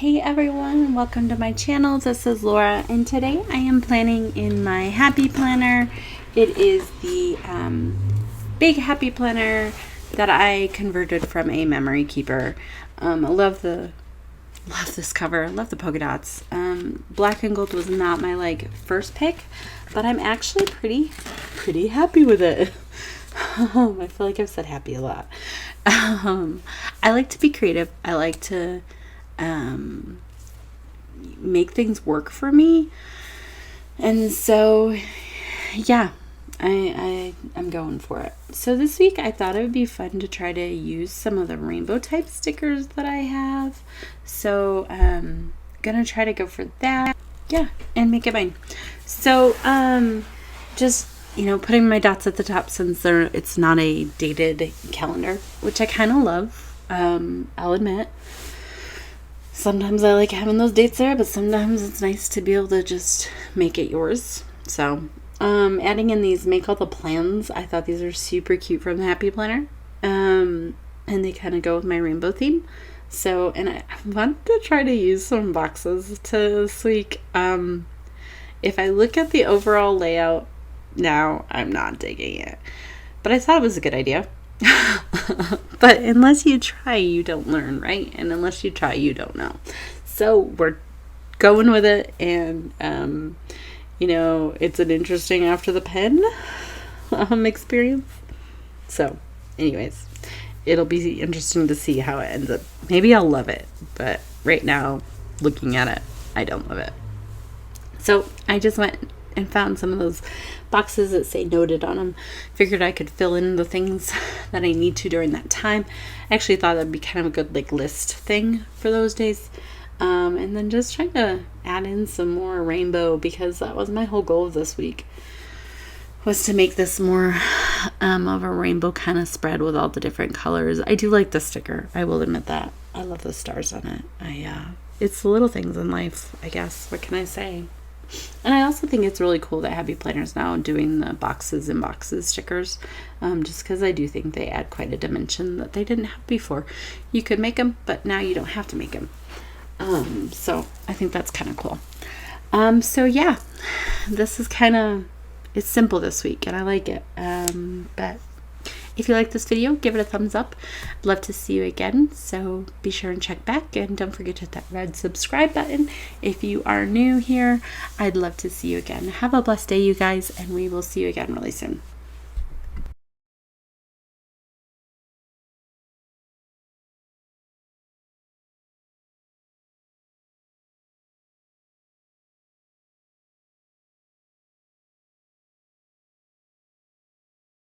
Hey everyone, welcome to my channel. This is Laura, and today I am planning in my Happy Planner. It is the big Happy Planner that I converted from a memory keeper. I love this cover. I love the polka dots. Black and gold was not my first pick, but I'm actually pretty happy with it. I feel like I've said happy a lot. I like to be creative. I like to make things work for me, and so yeah, I'm going for it. So this week I thought it would be fun to try to use some of the rainbow type stickers that I have, so gonna try to go for that, yeah, and make it mine. So just putting my dots at the top since it's not a dated calendar, which I kind of love. I'll admit sometimes I like having those dates there, but sometimes it's nice to be able to just make it yours. So adding in these make all the plans. I thought these are super cute from the Happy Planner, and they kind of go with my rainbow theme. So, and I want to try to use some boxes this week. If I look at the overall layout now, I'm not digging it, but I thought it was a good idea. But unless you try, you don't learn, right? And unless you try, you don't know. So we're going with it, and it's an interesting after the pen experience. So anyways, it'll be interesting to see how it ends up. Maybe I'll love it, but right now, looking at it, I don't love it. So I just went and found some of those boxes that say noted on them. Figured I could fill in the things that I need to during that time. I actually thought that'd be kind of a good list thing for those days. And then just trying to add in some more rainbow, because that was my whole goal of this week, was to make this more of a rainbow kind of spread with all the different colors. I do like the sticker, I will admit that. I love the stars on it. It's the little things in life, I guess. What can I say? And I also think it's really cool that Happy Planner's now doing the boxes and boxes stickers, just because I do think they add quite a dimension that they didn't have before. You could make them, but now you don't have to make them. So I think that's kind of cool. So yeah, this is it's simple this week, and I like it. But if you like this video, give it a thumbs up. I'd love to see you again, so be sure and check back, and don't forget to hit that red subscribe button if you are new here. I'd love to see you again. Have a blessed day, you guys, and we will see you again really soon.